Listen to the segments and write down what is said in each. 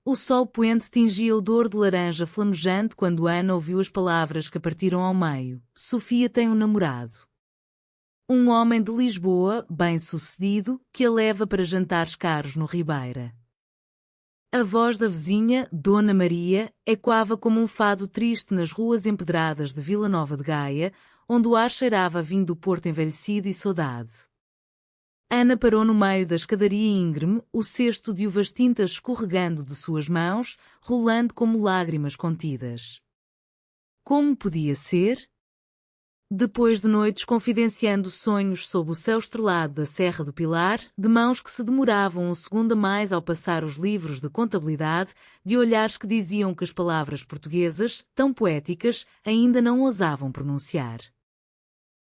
O sol poente tingia o dor de laranja flamejante quando Ana ouviu as palavras que a partiram ao meio. Sofia tem um namorado. Um homem de Lisboa, bem-sucedido, que a leva para jantares caros no Ribeira. A voz da vizinha, Dona Maria, ecoava como um fado triste nas ruas empedradas de Vila Nova de Gaia, onde o ar cheirava a vinho do Porto envelhecido e saudade. Ana parou no meio da escadaria íngreme, o cesto de uvas tintas escorregando de suas mãos, rolando como lágrimas contidas. Como podia ser? Depois de noites confidenciando sonhos sob o céu estrelado da Serra do Pilar, de mãos que se demoravam um segundo a mais ao passar os livros de contabilidade, de olhares que diziam que as palavras portuguesas, tão poéticas, ainda não ousavam pronunciar.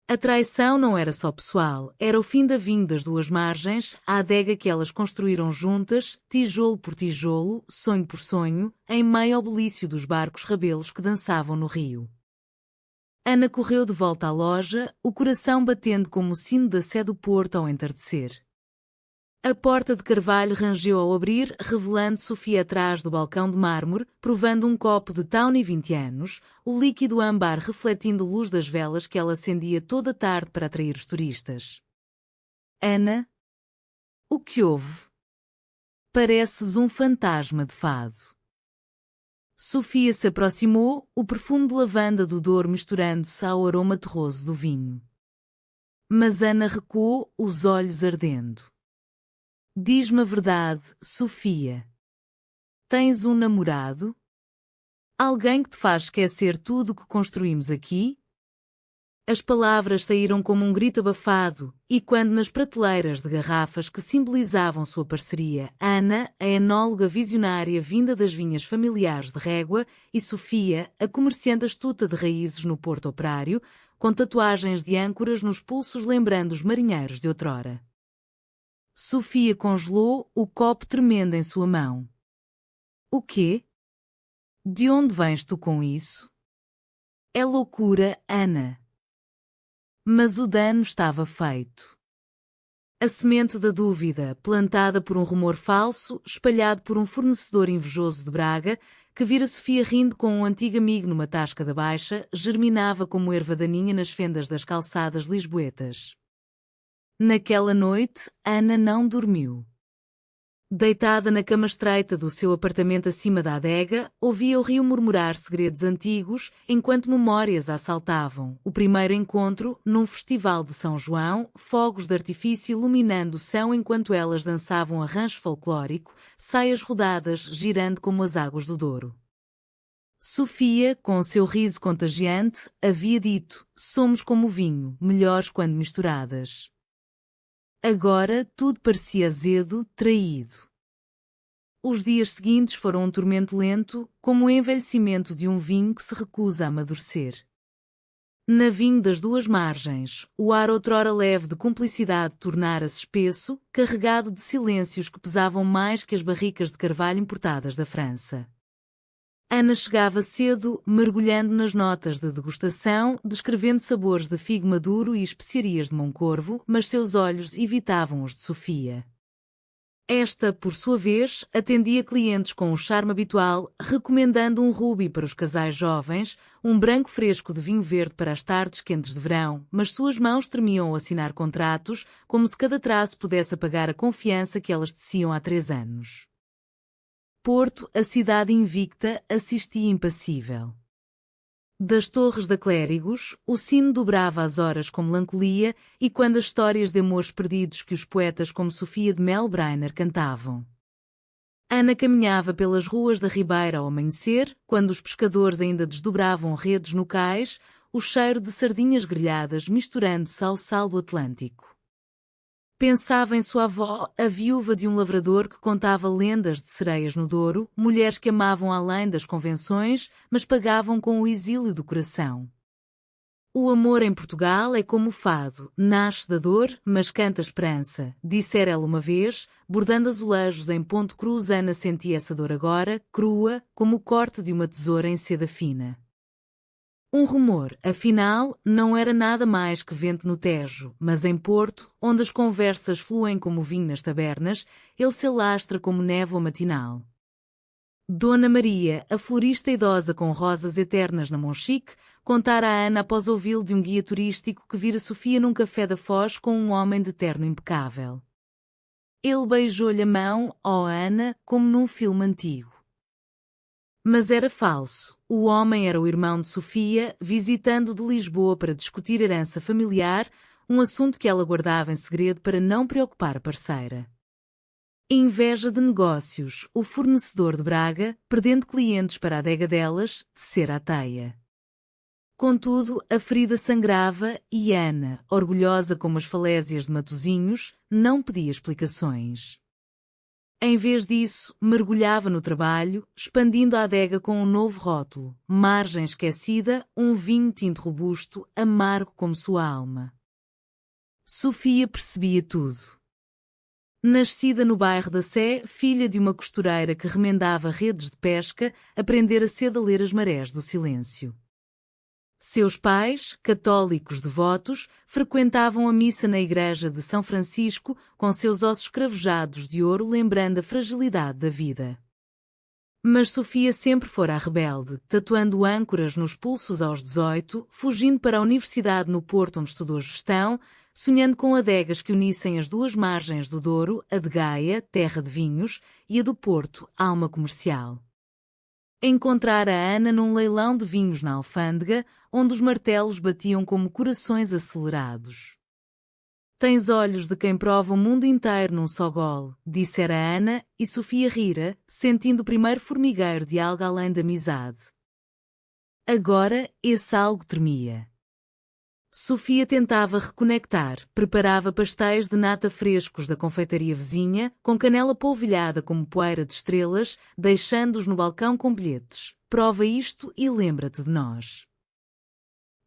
A traição não era só pessoal, era o fim da vinho das duas margens, a adega que elas construíram juntas, tijolo por tijolo, sonho por sonho, em meio ao bulício dos barcos rabelos que dançavam no rio. Ana correu de volta à loja, o coração batendo como o sino da Sé do Porto ao entardecer. A porta de carvalho rangeu ao abrir, revelando Sofia atrás do balcão de mármore, provando um copo de Tawny 20 anos, o líquido âmbar refletindo a luz das velas que ela acendia toda a tarde para atrair os turistas. Ana? O que houve? Pareces um fantasma de fado. Sofia se aproximou, o perfume de lavanda do Douro misturando-se ao aroma terroso do vinho. Mas Ana recuou, os olhos ardendo. Diz-me a verdade, Sofia. Tens um namorado? Alguém que te faz esquecer tudo o que construímos aqui? As palavras saíram como um grito abafado, e quando nas prateleiras de garrafas que simbolizavam sua parceria, Ana, a enóloga visionária vinda das vinhas familiares de Régua, e Sofia, a comerciante astuta de raízes no Porto Operário, com tatuagens de âncoras nos pulsos lembrando os marinheiros de outrora. Sofia congelou, o copo tremendo em sua mão. O quê? De onde vens tu com isso? É loucura, Ana. Mas o dano estava feito. A semente da dúvida, plantada por um rumor falso, espalhado por um fornecedor invejoso de Braga, que vira Sofia rindo com um antigo amigo numa tasca da baixa, germinava como erva daninha nas fendas das calçadas lisboetas. Naquela noite, Ana não dormiu. Deitada na cama estreita do seu apartamento acima da adega, ouvia o rio murmurar segredos antigos, enquanto memórias a assaltavam. O primeiro encontro, num festival de São João, fogos de artifício iluminando o céu enquanto elas dançavam arranjo folclórico, saias rodadas girando como as águas do Douro. Sofia, com o seu riso contagiante, havia dito: somos como o vinho, melhores quando misturadas. Agora tudo parecia azedo, traído. Os dias seguintes foram um tormento lento, como o envelhecimento de um vinho que se recusa a amadurecer. Na vinha das duas margens, o ar outrora leve de cumplicidade tornara-se espesso, carregado de silêncios que pesavam mais que as barricas de carvalho importadas da França. Ana chegava cedo, mergulhando nas notas de degustação, descrevendo sabores de figo maduro e especiarias de Moncorvo, mas seus olhos evitavam os de Sofia. Esta, por sua vez, atendia clientes com o charme habitual, recomendando um ruby para os casais jovens, um branco fresco de vinho verde para as tardes quentes de verão, mas suas mãos tremiam ao assinar contratos, como se cada traço pudesse apagar a confiança que elas teciam há 3 anos. Porto, a cidade invicta, assistia impassível. Das torres da Clérigos, o sino dobrava as horas com melancolia e quando as histórias de amores perdidos que os poetas como Sofia de Melbrenner cantavam. Ana caminhava pelas ruas da Ribeira ao amanhecer, quando os pescadores ainda desdobravam redes no cais, o cheiro de sardinhas grelhadas misturando-se ao sal do Atlântico. Pensava em sua avó, a viúva de um lavrador que contava lendas de sereias no Douro, mulheres que amavam além das convenções, mas pagavam com o exílio do coração. O amor em Portugal é como o fado, nasce da dor, mas canta a esperança, dissera ela uma vez, bordando azulejos em ponto cruz. Ana sentia essa dor agora, crua, como o corte de uma tesoura em seda fina. Um rumor, afinal, não era nada mais que vento no Tejo, mas em Porto, onde as conversas fluem como vinho nas tabernas, ele se alastra como névoa matinal. Dona Maria, a florista idosa com rosas eternas na mão chique, contara a Ana após ouvi-lo de um guia turístico que vira Sofia num café da Foz com um homem de terno impecável. Ele beijou-lhe a mão, ó Ana, como num filme antigo. Mas era falso. O homem era o irmão de Sofia, visitando de Lisboa para discutir herança familiar, um assunto que ela guardava em segredo para não preocupar a parceira. Inveja de negócios, o fornecedor de Braga, perdendo clientes para a adega delas, tecera a teia. Contudo, a ferida sangrava e Ana, orgulhosa como as falésias de Matosinhos, não pedia explicações. Em vez disso, mergulhava no trabalho, expandindo a adega com um novo rótulo, margem esquecida, um vinho tinto robusto, amargo como sua alma. Sofia percebia tudo. Nascida no bairro da Sé, filha de uma costureira que remendava redes de pesca, aprendera cedo a ler as marés do silêncio. Seus pais, católicos devotos, frequentavam a missa na igreja de São Francisco com seus ossos cravejados de ouro lembrando a fragilidade da vida. Mas Sofia sempre fora a rebelde, tatuando âncoras nos pulsos aos 18, fugindo para a Universidade no Porto onde estudou gestão, sonhando com adegas que unissem as duas margens do Douro, a de Gaia, terra de vinhos, e a do Porto, alma comercial. Encontrara a Ana num leilão de vinhos na Alfândega, onde os martelos batiam como corações acelerados. Tens olhos de quem prova o mundo inteiro num só gole, dissera Ana, e Sofia rira, sentindo o primeiro formigueiro de algo além da amizade. Agora, esse algo tremia. Sofia tentava reconectar, preparava pastéis de nata frescos da confeitaria vizinha, com canela polvilhada como poeira de estrelas, deixando-os no balcão com bilhetes. Prova isto e lembra-te de nós.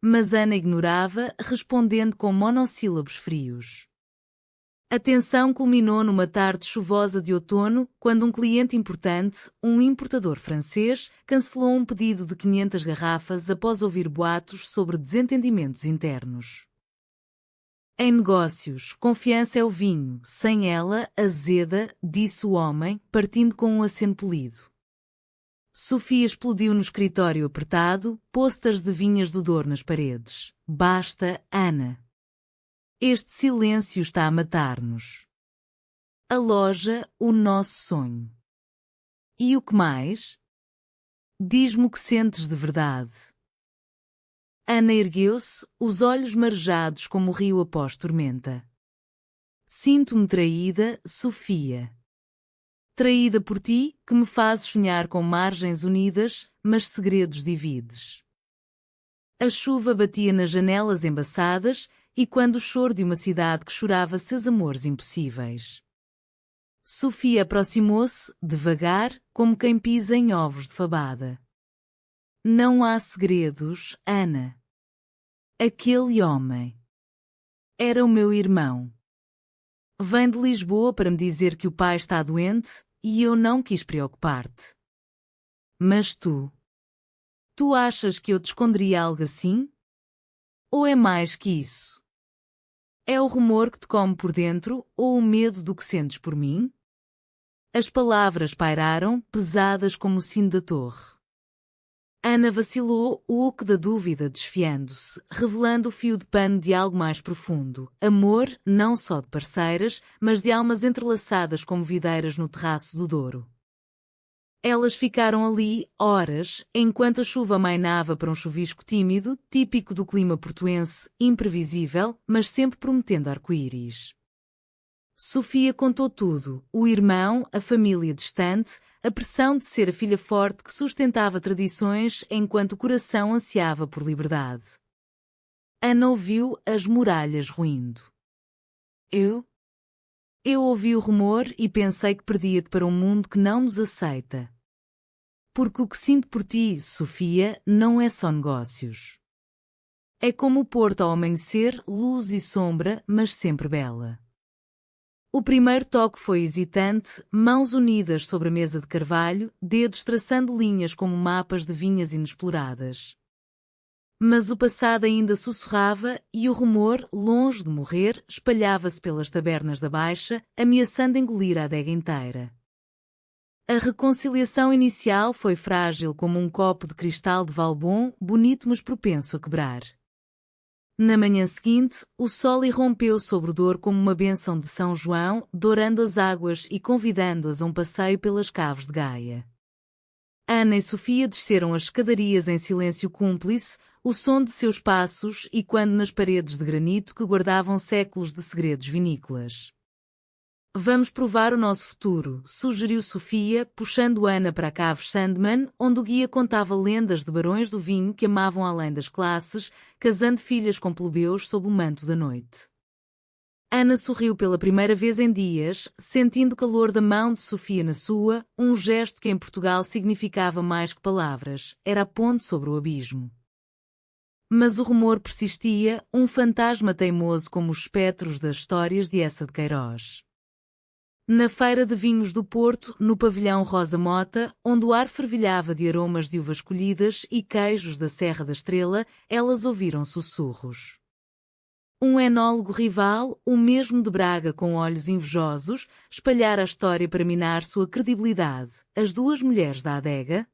Mas Ana ignorava, respondendo com monossílabos frios. A tensão culminou numa tarde chuvosa de outono, quando um cliente importante, um importador francês, cancelou um pedido de 500 garrafas após ouvir boatos sobre desentendimentos internos. Em negócios, confiança é o vinho, sem ela, azeda, disse o homem, partindo com um aceno polido. Sofia explodiu no escritório apertado, posters de vinhas do Douro nas paredes. Basta, Ana. Este silêncio está a matar-nos. A loja, o nosso sonho. E o que mais? Diz-me o que sentes de verdade. Ana ergueu-se, os olhos marejados como o rio após tormenta. Sinto-me traída, Sofia. Traída por ti, que me fazes sonhar com margens unidas, mas segredos divides. A chuva batia nas janelas embaçadas, e quando o choro de uma cidade que chorava seus amores impossíveis. Sofia aproximou-se, devagar, como quem pisa em ovos de fabada. Não há segredos, Ana. Aquele homem era o meu irmão. Vem de Lisboa para me dizer que o pai está doente e eu não quis preocupar-te. Mas tu achas que eu te esconderia algo assim? Ou é mais que isso? É o rumor que te come por dentro ou o medo do que sentes por mim? As palavras pairaram, pesadas como o sino da torre. Ana vacilou, o oco da dúvida desfiando-se, revelando o fio de pano de algo mais profundo. Amor, não só de parceiras, mas de almas entrelaçadas como videiras no terraço do Douro. Elas ficaram ali, horas, enquanto a chuva amainava para um chuvisco tímido, típico do clima portuense, imprevisível, mas sempre prometendo arco-íris. Sofia contou tudo, o irmão, a família distante, a pressão de ser a filha forte que sustentava tradições enquanto o coração ansiava por liberdade. Ana ouviu as muralhas ruindo. Eu ouvi o rumor e pensei que perdia-te para um mundo que não nos aceita. Porque o que sinto por ti, Sofia, não é só negócios. É como o porto ao amanhecer, luz e sombra, mas sempre bela. O primeiro toque foi hesitante, mãos unidas sobre a mesa de carvalho, dedos traçando linhas como mapas de vinhas inexploradas. Mas o passado ainda sussurrava e o rumor, longe de morrer, espalhava-se pelas tabernas da Baixa, ameaçando engolir a adega inteira. A reconciliação inicial foi frágil como um copo de cristal de Valbon, bonito mas propenso a quebrar. Na manhã seguinte, o sol irrompeu sobre o Douro como uma bênção de São João, dourando as águas e convidando-as a um passeio pelas caves de Gaia. Ana e Sofia desceram as escadarias em silêncio cúmplice, o som de seus passos ecoando nas paredes de granito que guardavam séculos de segredos vinícolas. Vamos provar o nosso futuro, sugeriu Sofia, puxando Ana para a cave Sandman, onde o guia contava lendas de barões do vinho que amavam além das classes, casando filhas com plebeus sob o manto da noite. Ana sorriu pela primeira vez em dias, sentindo o calor da mão de Sofia na sua, um gesto que em Portugal significava mais que palavras, era a ponte sobre o abismo. Mas o rumor persistia, um fantasma teimoso como os espectros das histórias de Eça de Queiroz. Na feira de vinhos do Porto, no pavilhão Rosa Mota, onde o ar fervilhava de aromas de uvas colhidas e queijos da Serra da Estrela, elas ouviram sussurros. Um enólogo rival, o mesmo de Braga com olhos invejosos, espalhara a história para minar sua credibilidade. As duas mulheres da adega?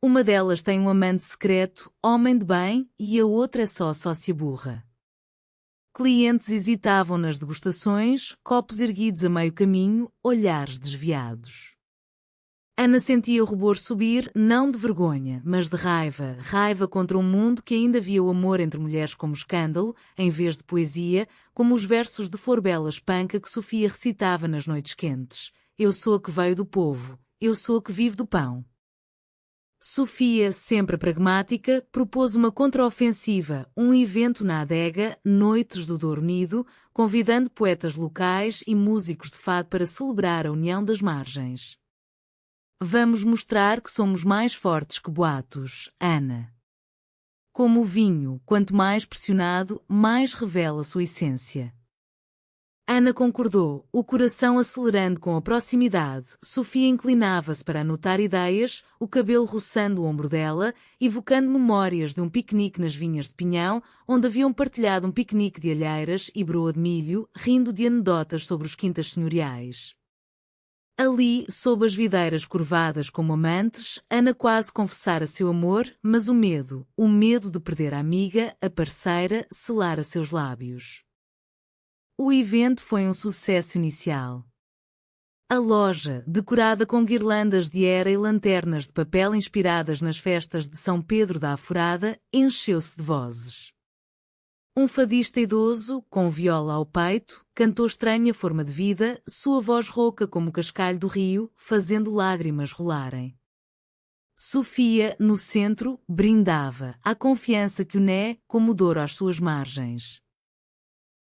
Uma delas tem um amante secreto, homem de bem, e a outra é só sócia burra. Clientes hesitavam nas degustações, copos erguidos a meio caminho, olhares desviados. Ana sentia o rubor subir, não de vergonha, mas de raiva, raiva contra um mundo que ainda via o amor entre mulheres como escândalo, em vez de poesia, como os versos de Florbela Espanca que Sofia recitava nas noites quentes. Eu sou a que veio do povo, eu sou a que vive do pão. Sofia, sempre pragmática, propôs uma contraofensiva, um evento na adega, Noites do Douro Unido, convidando poetas locais e músicos de fado para celebrar a união das margens. Vamos mostrar que somos mais fortes que boatos, Ana. Como o vinho, quanto mais pressionado, mais revela sua essência. Ana concordou, o coração acelerando com a proximidade. Sofia inclinava-se para anotar ideias, o cabelo roçando o ombro dela, evocando memórias de um piquenique nas vinhas de Pinhão, onde haviam partilhado um piquenique de alheiras e broa de milho, rindo de anedotas sobre os quintas senhoriais. Ali, sob as videiras curvadas como amantes, Ana quase confessara seu amor, mas o medo de perder a amiga, a parceira, selara seus lábios. O evento foi um sucesso inicial. A loja, decorada com guirlandas de era e lanternas de papel inspiradas nas festas de São Pedro da Aforada, encheu-se de vozes. Um fadista idoso, com viola ao peito, cantou estranha forma de vida, sua voz rouca como o cascalho do rio, fazendo lágrimas rolarem. Sofia, no centro, brindava, à confiança que une como o Douro às suas margens.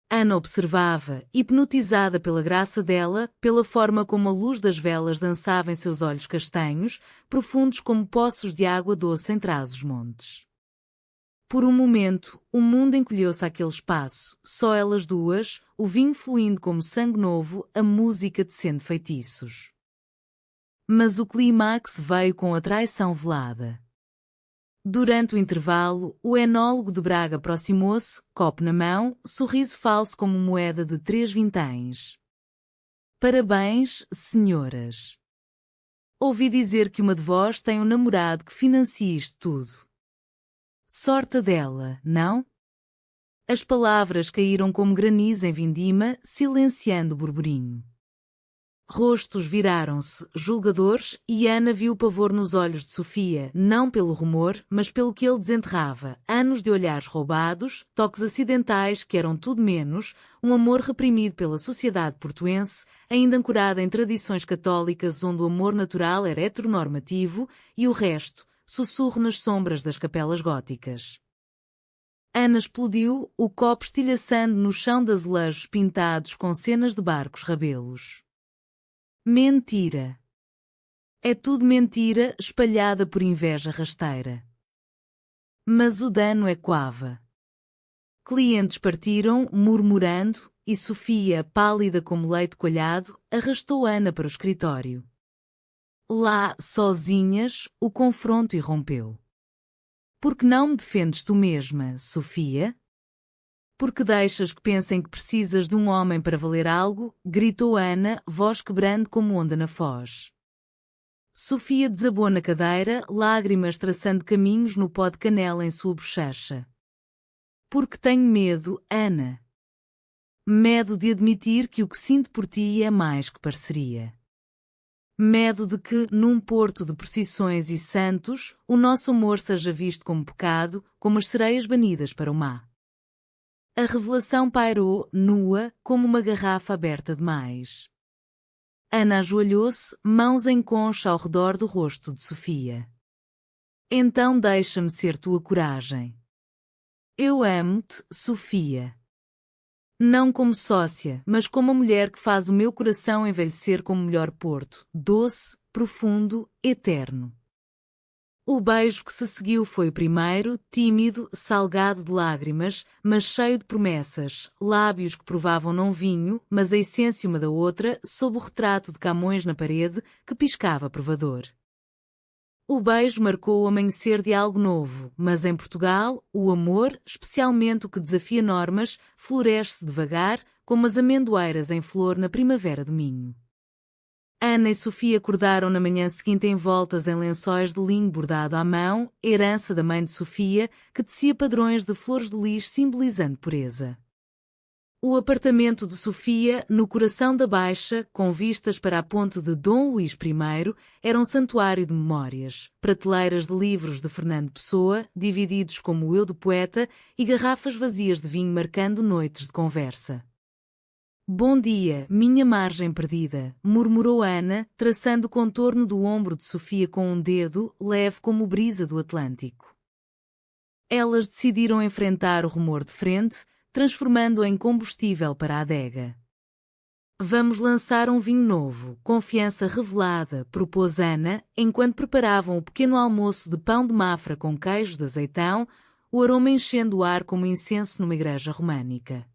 Ana observava, hipnotizada pela graça dela, pela forma como a luz das velas dançava em seus olhos castanhos, profundos como poços de água doce entre os montes. Por um momento, o mundo encolheu-se àquele espaço, só elas duas, o vinho fluindo como sangue novo, a música tecendo feitiços. Mas o clímax veio com a traição velada. Durante o intervalo, o enólogo de Braga aproximou-se, copo na mão, sorriso falso como moeda de 3 vinténs. Parabéns, senhoras. Ouvi dizer que uma de vós tem um namorado que financia isto tudo. Sorte dela, não? As palavras caíram como granizo em vindima, silenciando o burburinho. Rostos viraram-se, julgadores, e Ana viu o pavor nos olhos de Sofia, não pelo rumor, mas pelo que ele desenterrava, anos de olhares roubados, toques acidentais que eram tudo menos, um amor reprimido pela sociedade portuense, ainda ancorada em tradições católicas onde o amor natural era heteronormativo, e o resto, sussurro nas sombras das capelas góticas. Ana explodiu, o copo estilhaçando no chão de azulejos pintados com cenas de barcos rabelos. Mentira. É tudo mentira espalhada por inveja rasteira. Mas o dano é coava. Clientes partiram, murmurando, e Sofia, pálida como leite coalhado, arrastou Ana para o escritório. Lá, sozinhas, o confronto irrompeu. Por que não me defendes tu mesma, Sofia? Porque deixas que pensem que precisas de um homem para valer algo? Gritou Ana, voz quebrando como onda na foz. Sofia desabou na cadeira, lágrimas traçando caminhos no pó de canela em sua bochecha. Porque tenho medo, Ana. Medo de admitir que o que sinto por ti é mais que parceria. Medo de que, num porto de procissões e santos, o nosso amor seja visto como pecado, como as sereias banidas para o mar. A revelação pairou, nua, como uma garrafa aberta demais. Ana ajoelhou-se, mãos em concha ao redor do rosto de Sofia. Então deixa-me ser tua coragem. Eu amo-te, Sofia. Não como sócia, mas como a mulher que faz o meu coração envelhecer como melhor porto, doce, profundo, eterno. O beijo que se seguiu foi o primeiro, tímido, salgado de lágrimas, mas cheio de promessas, lábios que provavam não vinho, mas a essência uma da outra, sob o retrato de Camões na parede, que piscava provador. O beijo marcou o amanhecer de algo novo, mas em Portugal, o amor, especialmente o que desafia normas, floresce devagar, como as amendoeiras em flor na primavera do Minho. Ana e Sofia acordaram na manhã seguinte envoltas em lençóis de linho bordado à mão, herança da mãe de Sofia, que tecia padrões de flores de lis simbolizando pureza. O apartamento de Sofia, no coração da Baixa, com vistas para a ponte de Dom Luís I, era um santuário de memórias, prateleiras de livros de Fernando Pessoa, divididos como o eu do poeta, e garrafas vazias de vinho marcando noites de conversa. Bom dia, minha margem perdida, murmurou Ana, traçando o contorno do ombro de Sofia com um dedo, leve como brisa do Atlântico. Elas decidiram enfrentar o rumor de frente, transformando-o em combustível para a adega. Vamos lançar um vinho novo, confiança revelada, propôs Ana, enquanto preparavam o pequeno almoço de pão de mafra com queijo de azeitão, o aroma enchendo o ar como incenso numa igreja românica.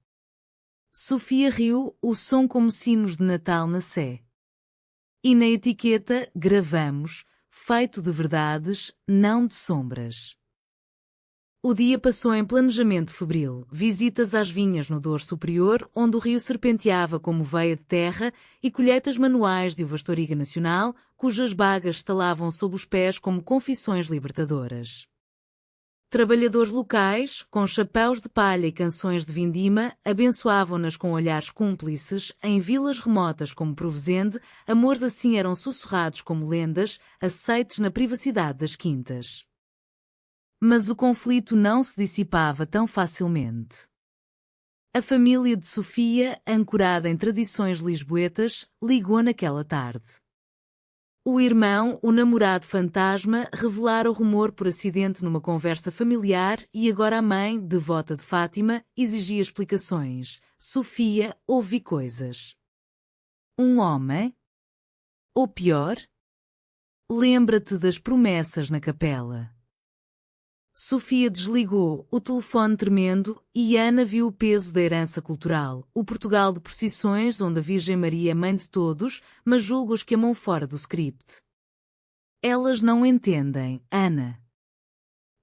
Sofia riu, o som como sinos de Natal na Sé. E na etiqueta, gravamos, feito de verdades, não de sombras. O dia passou em planejamento febril, visitas às vinhas no Douro Superior, onde o rio serpenteava como veia de terra, e colheitas manuais de uva Storiga Nacional, cujas bagas estalavam sob os pés como confissões libertadoras. Trabalhadores locais, com chapéus de palha e canções de vindima, abençoavam-nas com olhares cúmplices, em vilas remotas como Provenzende, amores assim eram sussurrados como lendas, aceites na privacidade das quintas. Mas o conflito não se dissipava tão facilmente. A família de Sofia, ancorada em tradições lisboetas, ligou naquela tarde. O irmão, o namorado fantasma, revelara o rumor por acidente numa conversa familiar e agora a mãe, devota de Fátima, exigia explicações. Sofia, ouvi coisas. Um homem? Ou pior? Lembra-te das promessas na capela. Sofia desligou, o telefone tremendo, e Ana viu o peso da herança cultural, o Portugal de procissões onde a Virgem Maria é mãe de todos, mas julga os que amam fora do script. Elas não entendem, Ana.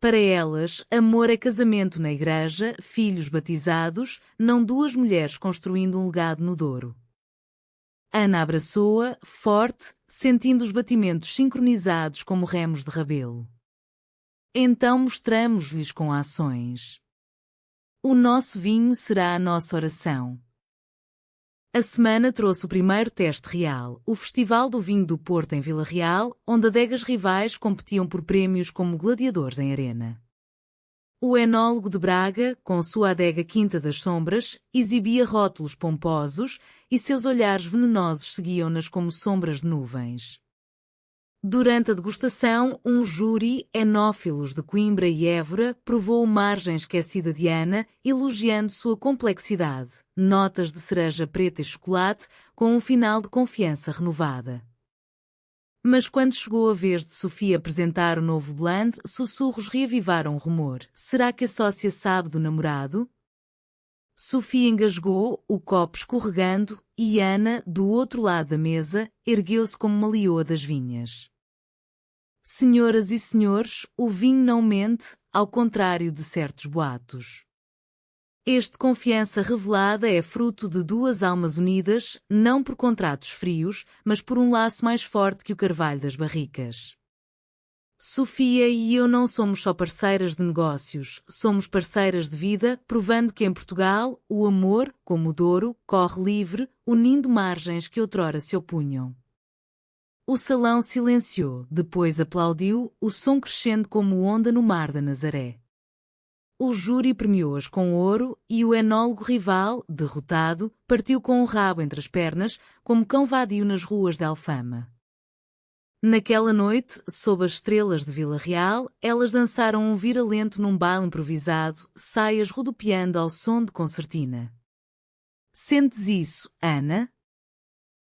Para elas, amor é casamento na igreja, filhos batizados, não duas mulheres construindo um legado no Douro. Ana abraçou-a, forte, sentindo os batimentos sincronizados como remos de rabelo. Então mostramos-lhes com ações. O nosso vinho será a nossa oração. A semana trouxe o primeiro teste real, o Festival do Vinho do Porto em Vila Real, onde adegas rivais competiam por prémios como gladiadores em arena. O enólogo de Braga, com sua adega Quinta das Sombras, exibia rótulos pomposos e seus olhares venenosos seguiam-nas como sombras de nuvens. Durante a degustação, um júri, enófilos de Coimbra e Évora, provou margem esquecida de Ana, elogiando sua complexidade, notas de cereja preta e chocolate, com um final de confiança renovada. Mas quando chegou a vez de Sofia apresentar o novo blend, sussurros reavivaram o rumor. Será que a sócia sabe do namorado? Sofia engasgou, o copo escorregando, e Ana, do outro lado da mesa, ergueu-se como uma leoa das vinhas. Senhoras e senhores, o vinho não mente, ao contrário de certos boatos. Este confiança revelada é fruto de duas almas unidas, não por contratos frios, mas por um laço mais forte que o carvalho das barricas. Sofia e eu não somos só parceiras de negócios, somos parceiras de vida, provando que em Portugal, o amor, como o Douro, corre livre, unindo margens que outrora se opunham. O salão silenciou, depois aplaudiu, o som crescendo como onda no mar da Nazaré. O júri premiou-as com ouro e o enólogo rival, derrotado, partiu com o rabo entre as pernas, como cão vadio nas ruas de Alfama. Naquela noite, sob as estrelas de Vila Real, elas dançaram um viralento num baile improvisado, saias rodopiando ao som de concertina. Sentes isso, Ana?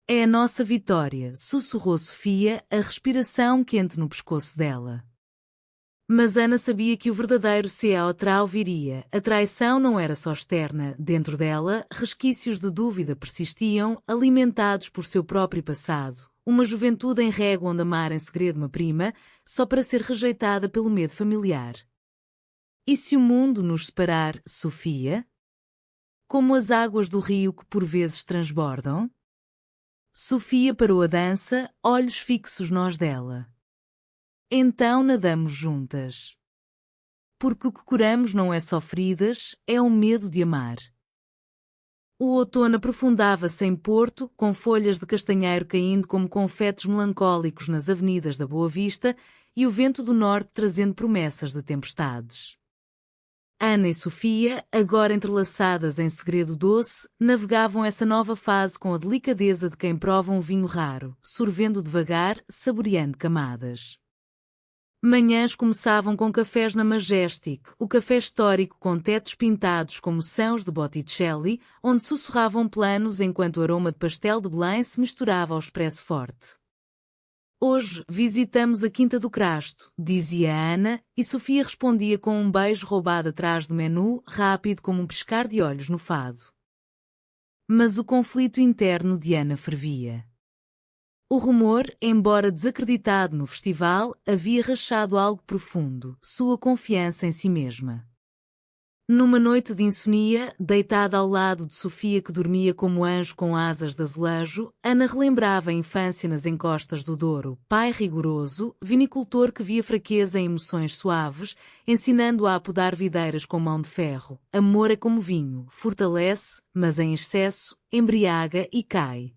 É a nossa vitória, sussurrou Sofia, a respiração quente no pescoço dela. Mas Ana sabia que o verdadeiro Ceaotral viria. A traição não era só externa. Dentro dela, resquícios de dúvida persistiam, alimentados por seu próprio passado. Uma juventude em régua onde amar em segredo uma prima, só para ser rejeitada pelo medo familiar. E se o mundo nos separar, Sofia? Como as águas do rio que por vezes transbordam? Sofia parou a dança, olhos fixos nós dela. Então nadamos juntas. Porque o que curamos não é só feridas, é o medo de amar. O outono aprofundava-se em Porto, com folhas de castanheiro caindo como confetes melancólicos nas avenidas da Boa Vista e o vento do norte trazendo promessas de tempestades. Ana e Sofia, agora entrelaçadas em segredo doce, navegavam essa nova fase com a delicadeza de quem prova um vinho raro, sorvendo devagar, saboreando camadas. Manhãs começavam com cafés na Majestic, o café histórico com tetos pintados como sãos de Botticelli, onde sussurravam planos enquanto o aroma de pastel de Belém se misturava ao expresso forte. Hoje visitamos a Quinta do Crasto, dizia Ana, e Sofia respondia com um beijo roubado atrás do menu, rápido como um piscar de olhos no fado. Mas o conflito interno de Ana fervia. O rumor, embora desacreditado no festival, havia rachado algo profundo, sua confiança em si mesma. Numa noite de insomnia, deitada ao lado de Sofia que dormia como anjo com asas de azulejo, Ana relembrava a infância nas encostas do Douro, pai rigoroso, vinicultor que via fraqueza em emoções suaves, ensinando-a a podar videiras com mão de ferro. Amor é como vinho, fortalece, mas em excesso, embriaga e cai.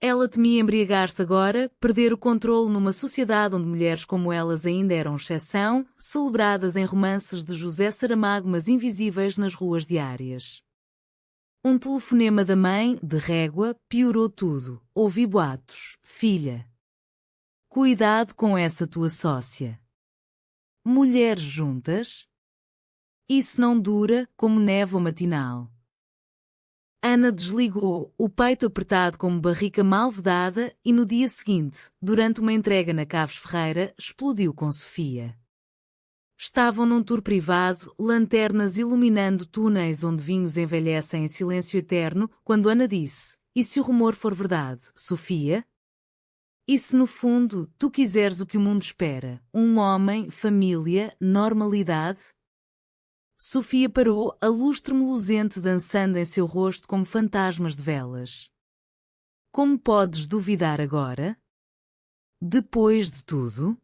Ela temia embriagar-se agora, perder o controle numa sociedade onde mulheres como elas ainda eram exceção, celebradas em romances de José Saramago mas invisíveis nas ruas diárias. Um telefonema da mãe, de régua, piorou tudo. Ouvi boatos. Filha. Cuidado com essa tua sócia. Mulheres juntas? Isso não dura, como névoa matinal. Ana desligou, o peito apertado como barrica mal vedada, e no dia seguinte, durante uma entrega na Caves Ferreira, explodiu com Sofia. Estavam num tour privado, lanternas iluminando túneis onde vinhos envelhecem em silêncio eterno, quando Ana disse, e se o rumor for verdade, Sofia? E se no fundo, tu quiseres o que o mundo espera, um homem, família, normalidade? Sofia parou, a luz tremulosente dançando em seu rosto como fantasmas de velas. Como podes duvidar agora? Depois de tudo?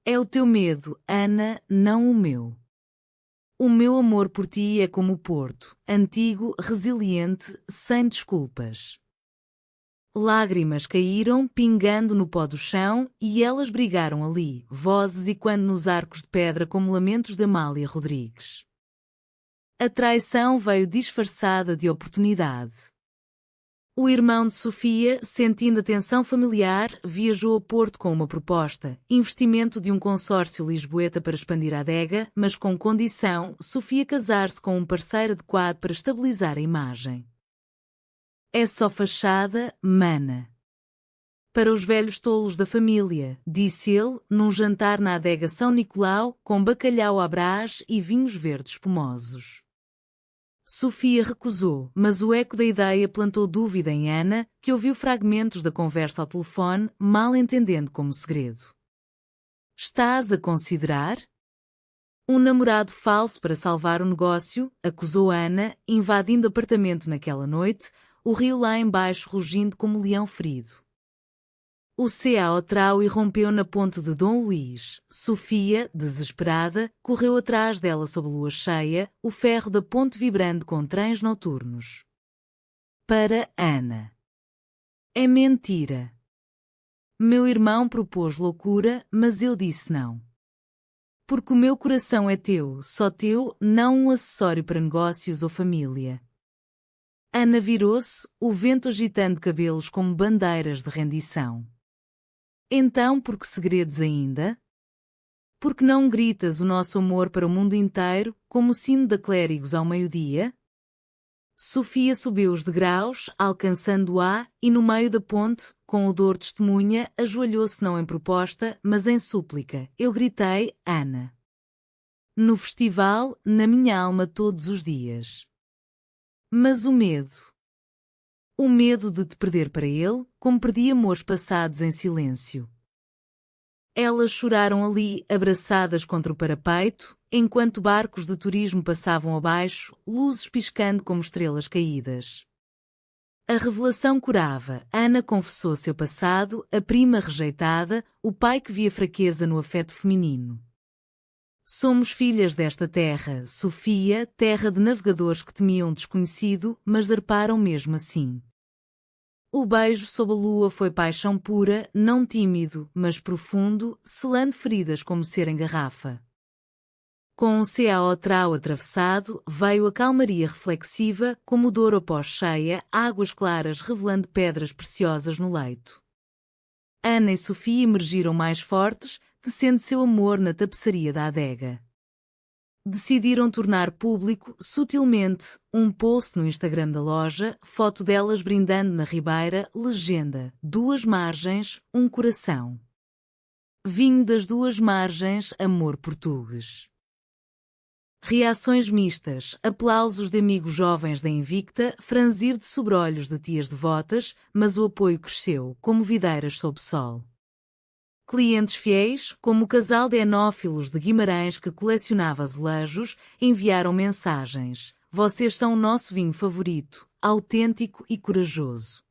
É o teu medo, Ana, não o meu. O meu amor por ti é como o Porto, antigo, resiliente, sem desculpas. Lágrimas caíram, pingando no pó do chão, e elas brigaram ali, vozes ecoando nos arcos de pedra como lamentos de Amália Rodrigues. A traição veio disfarçada de oportunidade. O irmão de Sofia, sentindo a tensão familiar, viajou a Porto com uma proposta, investimento de um consórcio lisboeta para expandir a adega, mas com condição, Sofia casar-se com um parceiro adequado para estabilizar a imagem. É só fachada, mana. Para os velhos tolos da família, disse ele, num jantar na adega São Nicolau, com bacalhau à brás e vinhos verdes espumosos. Sofia recusou, mas o eco da ideia plantou dúvida em Ana, que ouviu fragmentos da conversa ao telefone, mal entendendo como segredo. Estás a considerar? Um namorado falso para salvar o negócio, acusou Ana, invadindo o apartamento naquela noite, o rio lá embaixo rugindo como um leão ferido. O C.A. trau irrompeu na ponte de Dom Luís. Sofia, desesperada, correu atrás dela sob lua cheia, o ferro da ponte vibrando com trens noturnos. Para Ana. É mentira. Meu irmão propôs loucura, mas eu disse não. Porque o meu coração é teu, só teu, não um acessório para negócios ou família. Ana virou-se, o vento agitando cabelos como bandeiras de rendição. Então, por que segredos ainda? Por que não gritas o nosso amor para o mundo inteiro, como o sino da clérigos ao meio-dia? Sofia subiu os degraus, alcançando-a, e no meio da ponte, com odor testemunha, ajoelhou-se não em proposta, mas em súplica. Eu gritei, Ana. No festival, na minha alma todos os dias. Mas o medo. O medo de te perder para ele, como perdi amores passados em silêncio. Elas choraram ali, abraçadas contra o parapeito, enquanto barcos de turismo passavam abaixo, luzes piscando como estrelas caídas. A revelação curava. Ana confessou seu passado, a prima rejeitada, o pai que via fraqueza no afeto feminino. Somos filhas desta terra, Sofia, terra de navegadores que temiam o desconhecido, mas zarparam mesmo assim. O beijo sob a lua foi paixão pura, não tímido, mas profundo, selando feridas como cera em garrafa. Com o C.A. trau atravessado, veio a calmaria reflexiva, como Douro após cheia, águas claras revelando pedras preciosas no leito. Ana e Sofia emergiram mais fortes, tecendo seu amor na tapeçaria da adega. Decidiram tornar público, sutilmente, um post no Instagram da loja, foto delas brindando na ribeira, legenda, 2 margens, um coração. Vinho das 2 margens, amor português. Reações mistas, aplausos de amigos jovens da Invicta, franzir de sobrolhos de tias devotas, mas o apoio cresceu, como videiras sob sol. Clientes fiéis, como o casal de enófilos de Guimarães que colecionava azulejos, enviaram mensagens. Vocês são o nosso vinho favorito, autêntico e corajoso.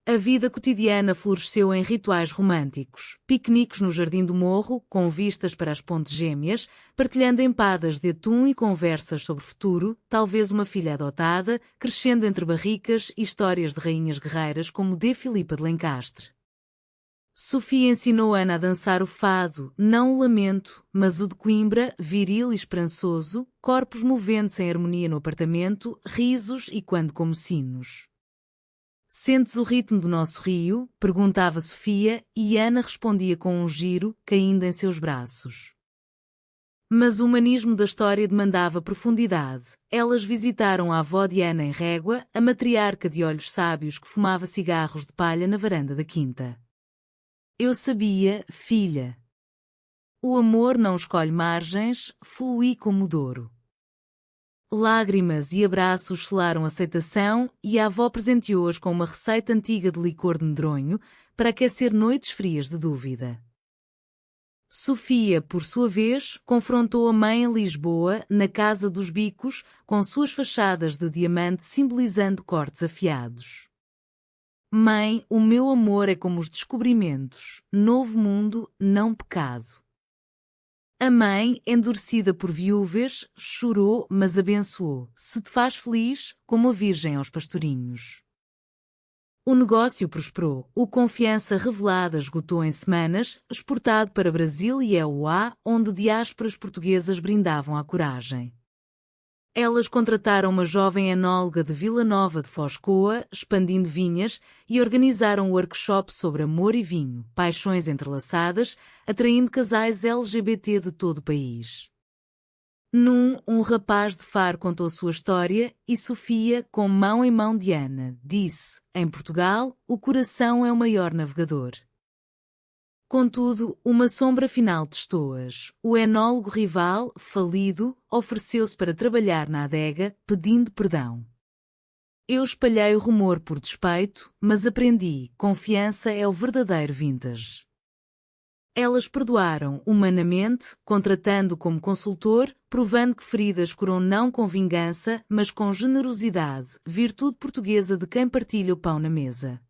A vida cotidiana floresceu em rituais românticos, piqueniques no Jardim do Morro, com vistas para as Pontes Gêmeas, partilhando empadas de atum e conversas sobre o futuro, talvez uma filha adotada, crescendo entre barricas e histórias de rainhas guerreiras como de Filipa de Lencastre. Sofia ensinou Ana a dançar o fado, não o lamento, mas o de Coimbra, viril e esperançoso, corpos movendo-se em harmonia no apartamento, risos e quando como sinos. Sentes o ritmo do nosso rio? Perguntava Sofia, e Ana respondia com um giro, caindo em seus braços. Mas o humanismo da história demandava profundidade. Elas visitaram a avó de Ana em Régua, a matriarca de olhos sábios que fumava cigarros de palha na varanda da quinta. Eu sabia, filha. O amor não escolhe margens, flui como o Douro. Lágrimas e abraços selaram a aceitação e a avó presenteou-as com uma receita antiga de licor de medronho para aquecer noites frias de dúvida. Sofia, por sua vez, confrontou a mãe em Lisboa, na Casa dos Bicos, com suas fachadas de diamante simbolizando cortes afiados. Mãe, o meu amor é como os descobrimentos, novo mundo, não pecado. A mãe, endurecida por viúvas, chorou, mas abençoou. Se te faz feliz, como a virgem aos pastorinhos. O negócio prosperou, o Confiança Revelada esgotou em semanas, exportado para Brasil e EUA, onde diásporas portuguesas brindavam à coragem. Elas contrataram uma jovem enóloga de Vila Nova de Foscoa, expandindo vinhas, e organizaram um workshop sobre amor e vinho, paixões entrelaçadas, atraindo casais LGBT de todo o país. Um rapaz de Faro contou sua história e Sofia, com mão em mão de Ana, disse, em Portugal, o coração é o maior navegador. Contudo, uma sombra final testou-as. O enólogo rival, falido, ofereceu-se para trabalhar na adega, pedindo perdão. Eu espalhei o rumor por despeito, mas aprendi, confiança é o verdadeiro vintage. Elas perdoaram humanamente, contratando como consultor, provando que feridas curam não com vingança, mas com generosidade, virtude portuguesa de quem partilha o pão na mesa.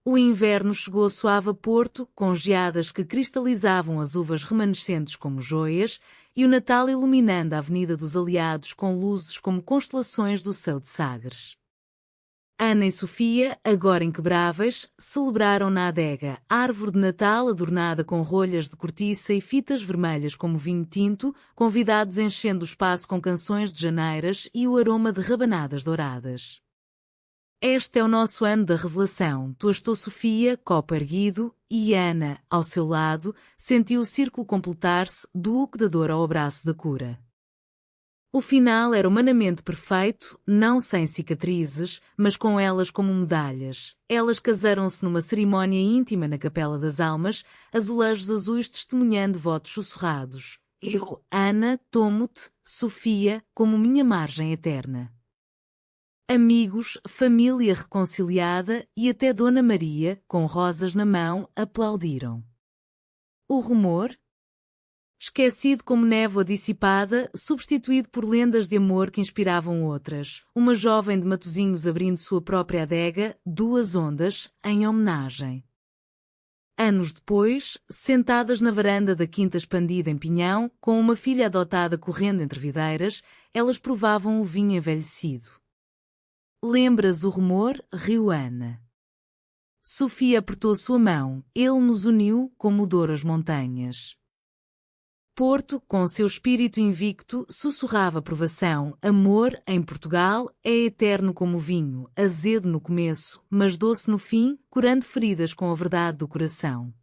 O inverno chegou suave a Porto, com geadas que cristalizavam as uvas remanescentes como joias, e o Natal iluminando a Avenida dos Aliados com luzes como constelações do céu de Sagres. Ana e Sofia, agora inquebráveis, celebraram na adega, árvore de Natal adornada com rolhas de cortiça e fitas vermelhas como vinho tinto, convidados enchendo o espaço com canções de janeiras e o aroma de rabanadas douradas. Este é o nosso ano da revelação. Tu estou Sofia, copo erguido, e Ana, ao seu lado, sentiu o círculo completar-se, do uque da dor ao abraço da cura. O final era humanamente perfeito, não sem cicatrizes, mas com elas como medalhas. Elas casaram-se numa cerimónia íntima na Capela das Almas, azulejos azuis testemunhando votos sussurrados. Eu, Ana, tomo-te, Sofia, como minha margem eterna. Amigos, família reconciliada e até Dona Maria, com rosas na mão, aplaudiram. O rumor? Esquecido como névoa dissipada, substituído por lendas de amor que inspiravam outras. Uma jovem de Matosinhos abrindo sua própria adega, Duas Ondas, em homenagem. Anos depois, sentadas na varanda da quinta expandida em Pinhão, com uma filha adotada correndo entre videiras, elas provavam o vinho envelhecido. Lembras o rumor? Riu Ana. Sofia apertou sua mão, ele nos uniu como o Douro as montanhas. Porto, com seu espírito invicto, sussurrava provação. Amor, em Portugal, é eterno como o vinho, azedo no começo, mas doce no fim, curando feridas com a verdade do coração.